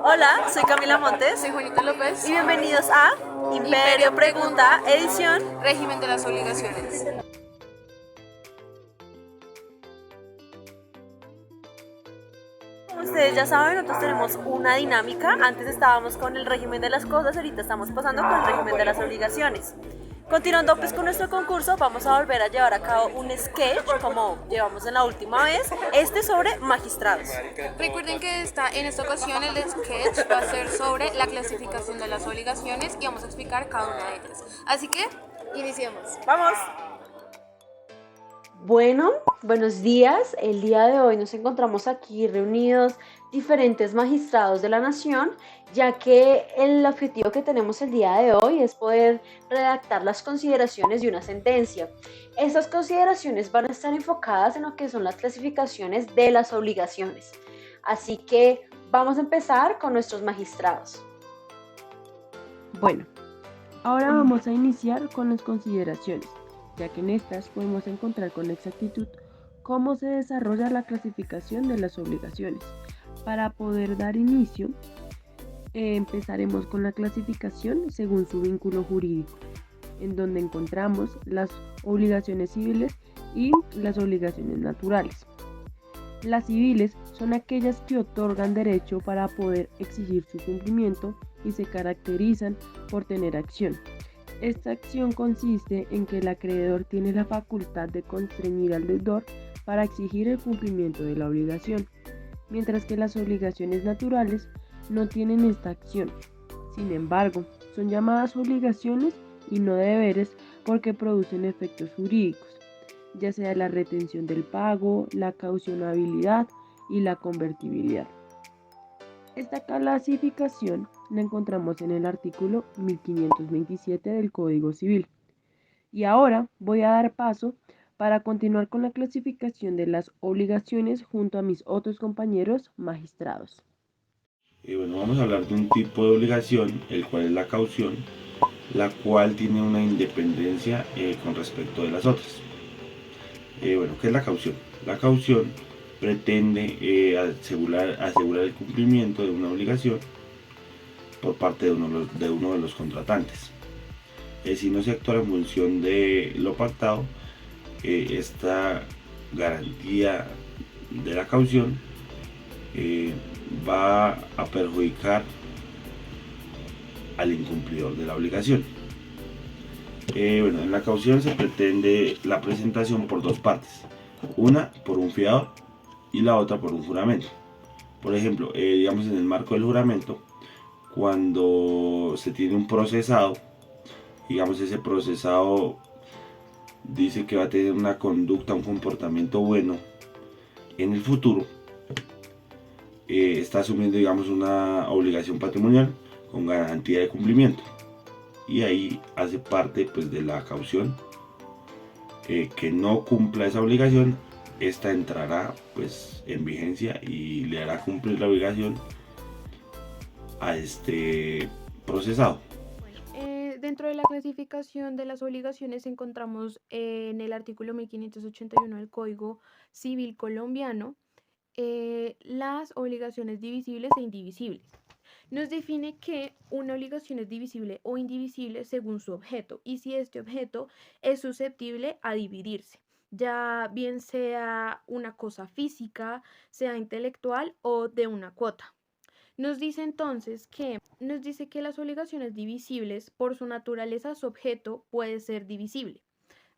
Hola, soy Camila Montes Soy Juanita López. y bienvenidos a Imperio Pregunta, edición. Régimen de las obligaciones. Como ustedes ya saben, nosotros tenemos una dinámica. Antes estábamos con el régimen de las cosas, ahorita estamos pasando con el régimen de las obligaciones. Continuando pues con nuestro concurso, vamos a volver a llevar a cabo un sketch como llevamos en la última vez, sobre magistrados. Recuerden que en esta ocasión el sketch va a ser sobre la clasificación de las obligaciones y vamos a explicar cada una de ellas. Así que, iniciemos. ¡Vamos! Bueno, buenos días. El día de hoy nos encontramos aquí reunidos diferentes magistrados de la nación, ya que el objetivo que tenemos el día de hoy es poder redactar las consideraciones de una sentencia. Estas consideraciones van a estar enfocadas en lo que son las clasificaciones de las obligaciones. Así que vamos a empezar con nuestros magistrados. Bueno, ahora vamos a iniciar con las consideraciones, ya que en estas podemos encontrar con exactitud cómo se desarrolla la clasificación de las obligaciones. Para poder dar inicio, empezaremos con la clasificación según su vínculo jurídico, en donde encontramos las obligaciones civiles y las obligaciones naturales. Las civiles son aquellas que otorgan derecho para poder exigir su cumplimiento y se caracterizan por tener acción. Esta acción consiste en que el acreedor tiene la facultad de constreñir al deudor para exigir el cumplimiento de la obligación, mientras que las obligaciones naturales no tienen esta acción. Sin embargo, son llamadas obligaciones y no deberes porque producen efectos jurídicos, ya sea la retención del pago, la caucionabilidad y la convertibilidad. Esta clasificación la encontramos en el artículo 1527 del Código Civil. Y ahora voy a dar paso para continuar con la clasificación de las obligaciones junto a mis otros compañeros magistrados. Bueno, vamos a hablar de un tipo de obligación, el cual es la caución, la cual tiene una independencia con respecto de las otras. ¿Qué es la caución? La caución pretende asegurar el cumplimiento de una obligación por parte de uno de los contratantes. Si no se actúa en función de lo pactado, esta garantía de la caución va a perjudicar al incumplidor de la obligación. En la caución se pretende la presentación por dos partes, una por un fiador y la otra por un juramento. Por ejemplo, digamos en el marco del juramento, cuando se tiene un procesado, digamos ese procesado dice que va a tener una conducta, un comportamiento bueno en el futuro, está asumiendo, digamos, una obligación patrimonial con garantía de cumplimiento, y ahí hace parte pues de la caución. Que no cumpla esa obligación, esta entrará pues en vigencia y le hará cumplir la obligación a este procesado. Dentro de la clasificación de las obligaciones encontramos en el artículo 1581 del Código Civil colombiano las obligaciones divisibles e indivisibles. Nos define que una obligación es divisible o indivisible según su objeto y si este objeto es susceptible a dividirse, ya bien sea una cosa física, sea intelectual o de una cuota. Nos dice entonces que las obligaciones divisibles, por su naturaleza, su objeto puede ser divisible,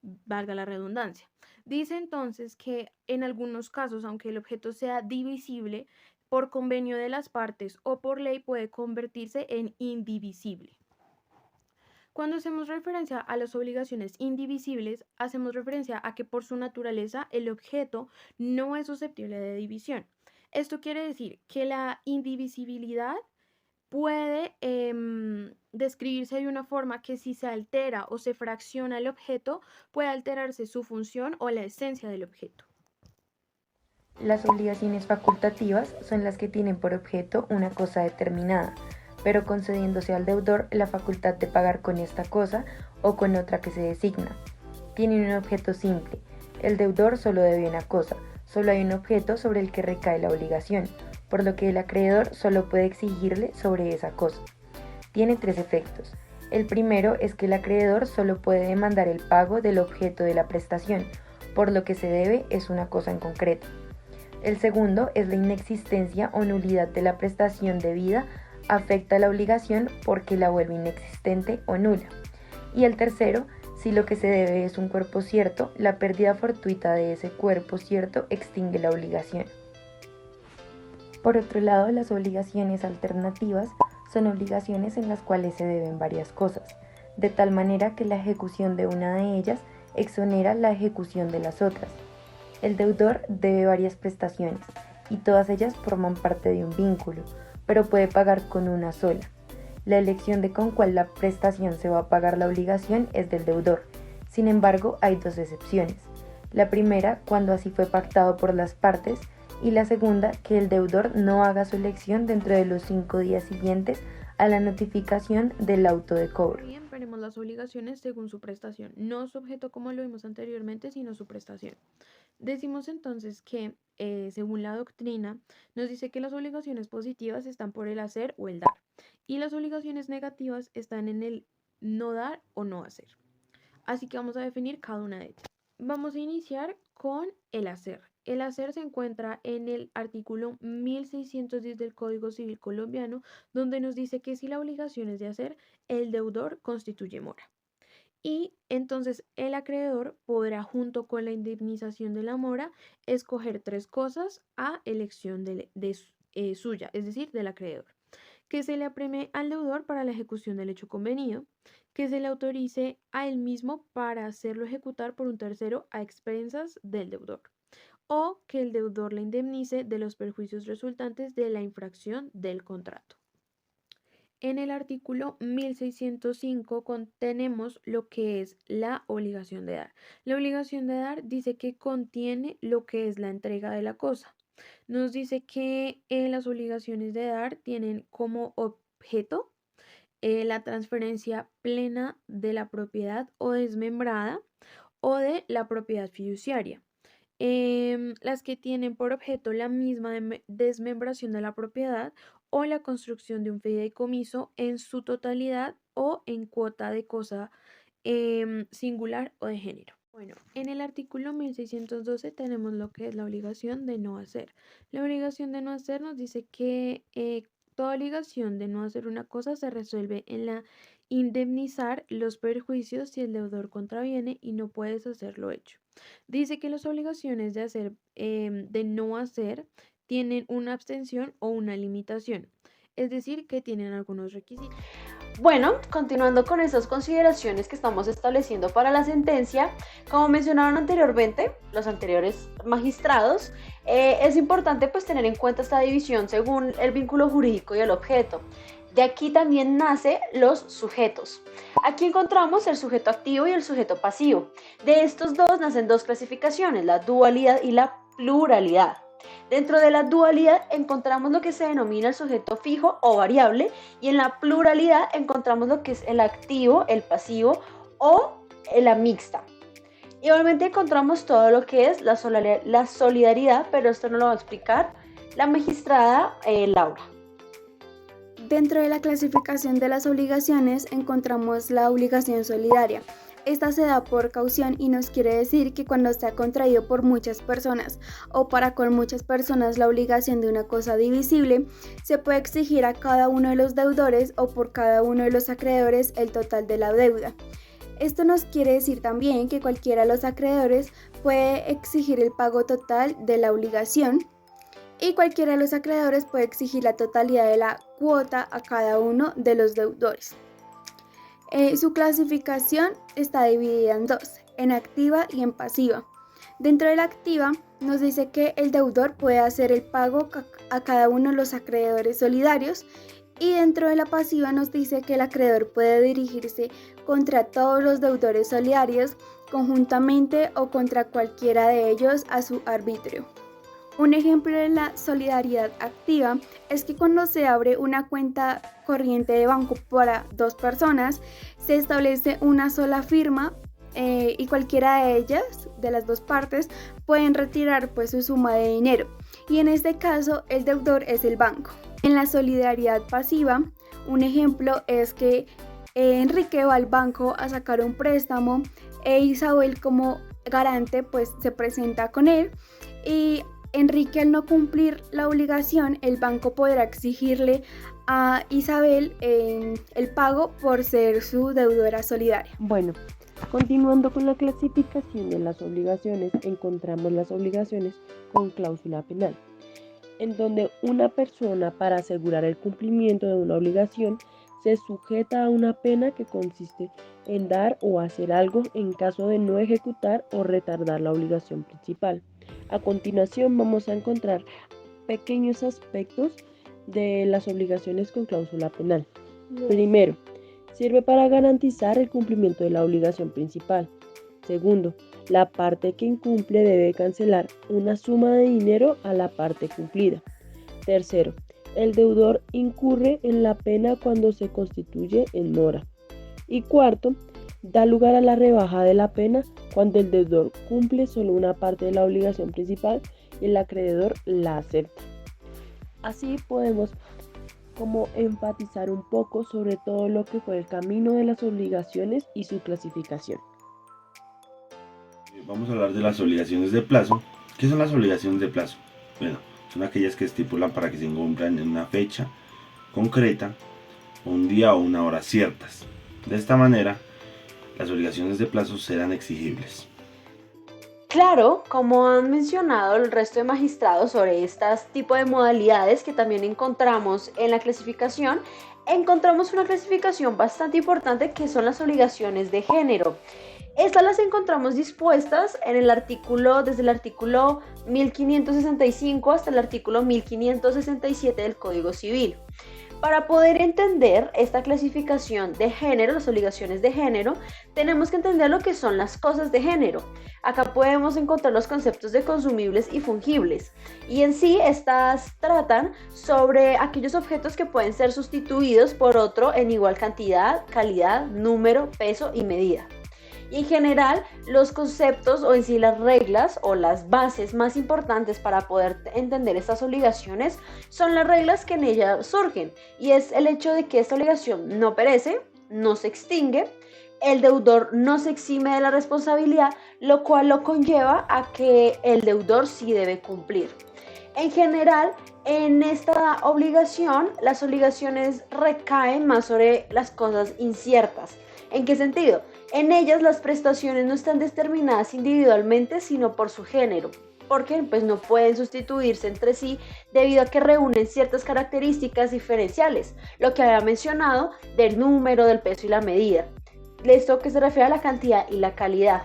valga la redundancia. Dice entonces que en algunos casos, aunque el objeto sea divisible, por convenio de las partes o por ley puede convertirse en indivisible. Cuando hacemos referencia a las obligaciones indivisibles, hacemos referencia a que por su naturaleza el objeto no es susceptible de división. Esto quiere decir que la indivisibilidad puede describirse de una forma que si se altera o se fracciona el objeto, puede alterarse su función o la esencia del objeto. Las obligaciones facultativas son las que tienen por objeto una cosa determinada, pero concediéndose al deudor la facultad de pagar con esta cosa o con otra que se designa. Tienen un objeto simple. El deudor solo debe una cosa, solo hay un objeto sobre el que recae la obligación. por lo que el acreedor solo puede exigirle sobre esa cosa. Tiene 3 efectos. El primero es que el acreedor solo puede demandar el pago del objeto de la prestación, por lo que se debe es una cosa en concreto. El segundo es la inexistencia o nulidad de la prestación debida afecta la obligación porque la vuelve inexistente o nula. Y el tercero, si lo que se debe es un cuerpo cierto, la pérdida fortuita de ese cuerpo cierto extingue la obligación. Por otro lado, las obligaciones alternativas son obligaciones en las cuales se deben varias cosas, de tal manera que la ejecución de una de ellas exonera la ejecución de las otras. El deudor debe varias prestaciones y todas ellas forman parte de un vínculo, pero puede pagar con una sola. La elección de con cuál la prestación se va a pagar la obligación es del deudor. Sin embargo, hay 2 excepciones. La primera, cuando así fue pactado por las partes, y la segunda, que el deudor no haga su elección dentro de los 5 días siguientes a la notificación del auto de cobro. Bien, veremos las obligaciones según su prestación, no su objeto como lo vimos anteriormente, sino su prestación. Decimos entonces que, según la doctrina, nos dice que las obligaciones positivas están por el hacer o el dar, y las obligaciones negativas están en el no dar o no hacer. Así que vamos a definir cada una de ellas. Vamos a iniciar con el hacer. El hacer se encuentra en el artículo 1610 del Código Civil colombiano, donde nos dice que si la obligación es de hacer, el deudor constituye mora. Y entonces el acreedor podrá, junto con la indemnización de la mora, escoger 3 cosas a elección suya, es decir, del acreedor. Que se le apremie al deudor para la ejecución del hecho convenido, que se le autorice a él mismo para hacerlo ejecutar por un tercero a expensas del deudor, o que el deudor le indemnice de los perjuicios resultantes de la infracción del contrato. En el artículo 1605 tenemos lo que es la obligación de dar. La obligación de dar dice que contiene lo que es la entrega de la cosa. Nos dice que las obligaciones de dar tienen como objeto la transferencia plena de la propiedad o desmembrada o de la propiedad fiduciaria. Las que tienen por objeto la misma desmembración de la propiedad o la construcción de un fideicomiso en su totalidad o en cuota de cosa singular o de género. Bueno, en el artículo 1612 tenemos lo que es la obligación de no hacer. La obligación de no hacer nos dice que toda obligación de no hacer una cosa se resuelve en la indemnizar los perjuicios si el deudor contraviene y no puedes hacerlo hecho. Dice que las obligaciones de hacer, de no hacer, tienen una abstención o una limitación, es decir, que tienen algunos requisitos. Bueno, continuando con esas consideraciones que estamos estableciendo para la sentencia, como mencionaron anteriormente los anteriores magistrados, es importante pues tener en cuenta esta división según el vínculo jurídico y el objeto. De aquí también nacen los sujetos. Aquí encontramos el sujeto activo y el sujeto pasivo. De estos dos nacen 2 clasificaciones, la dualidad y la pluralidad. Dentro de la dualidad encontramos lo que se denomina el sujeto fijo o variable, y en la pluralidad encontramos lo que es el activo, el pasivo o la mixta. Igualmente encontramos todo lo que es la solidaridad, pero esto no lo va a explicar la magistrada Laura. Dentro de la clasificación de las obligaciones encontramos la obligación solidaria. Esta se da por caución y nos quiere decir que cuando está contraído por muchas personas o para con muchas personas la obligación de una cosa divisible, se puede exigir a cada uno de los deudores o por cada uno de los acreedores el total de la deuda. Esto nos quiere decir también que cualquiera de los acreedores puede exigir el pago total de la obligación y cualquiera de los acreedores puede exigir la totalidad de la cuota a cada uno de los deudores. Su clasificación está dividida en 2, en activa y en pasiva. Dentro de la activa nos dice que el deudor puede hacer el pago a cada uno de los acreedores solidarios, y dentro de la pasiva nos dice que el acreedor puede dirigirse contra todos los deudores solidarios conjuntamente o contra cualquiera de ellos a su arbitrio. Un ejemplo de la solidaridad activa es que cuando se abre una cuenta corriente de banco para 2 personas, se establece una sola firma y cualquiera de ellas, de las 2 partes, pueden retirar pues su suma de dinero. y en este caso el deudor es el banco. En la solidaridad pasiva, un ejemplo es que Enrique va al banco a sacar un préstamo e Isabel como garante pues se presenta con él y Enrique al no cumplir la obligación el banco podrá exigirle a Isabel el pago por ser su deudora solidaria. Bueno, continuando con la clasificación de las obligaciones, encontramos las obligaciones con cláusula penal, en donde una persona para asegurar el cumplimiento de una obligación se sujeta a una pena que consiste en dar o hacer algo en caso de no ejecutar o retardar la obligación principal. A continuación vamos a encontrar pequeños aspectos de las obligaciones con cláusula penal. Primero, sirve para garantizar el cumplimiento de la obligación principal. Segundo, la parte que incumple debe cancelar una suma de dinero a la parte cumplida. Tercero, el deudor incurre en la pena cuando se constituye en mora. Y cuarto, da lugar a la rebaja de la pena cuando el deudor cumple solo una parte de la obligación principal y el acreedor la acepta. Así podemos como enfatizar un poco sobre todo lo que fue el camino de las obligaciones y su clasificación. Vamos a hablar de las obligaciones de plazo. ¿Qué son las obligaciones de plazo? Bueno, son aquellas que estipulan para que se incumplan en una fecha concreta, un día o una hora ciertas. De esta manera, las obligaciones de plazo serán exigibles. Claro, como han mencionado el resto de magistrados sobre estas tipo de modalidades que también encontramos en la clasificación, encontramos una clasificación bastante importante que son las obligaciones de género. Estas las encontramos dispuestas en el artículo, desde el artículo 1565 hasta el artículo 1567 del Código Civil. Para poder entender esta clasificación de género, las obligaciones de género, tenemos que entender lo que son las cosas de género. Acá podemos encontrar los conceptos de consumibles y fungibles. Y en sí, estas tratan sobre aquellos objetos que pueden ser sustituidos por otro en igual cantidad, calidad, número, peso y medida. Y en general, los conceptos o en sí las reglas o las bases más importantes para poder entender estas obligaciones son las reglas que en ellas surgen. Y es el hecho de que esta obligación no perece, no se extingue, el deudor no se exime de la responsabilidad, lo cual lo conlleva a que el deudor sí debe cumplir. En general, en esta obligación, las obligaciones recaen más sobre las cosas inciertas. ¿En qué sentido? En ellas las prestaciones no están determinadas individualmente, sino por su género, porque pues no pueden sustituirse entre sí debido a que reúnen ciertas características diferenciales, lo que había mencionado del número, del peso y la medida. Esto que se refiere a la cantidad y la calidad.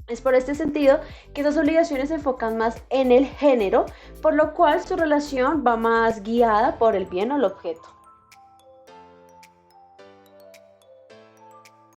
Es por este sentido que esas obligaciones se enfocan más en el género, por lo cual su relación va más guiada por el bien o el objeto.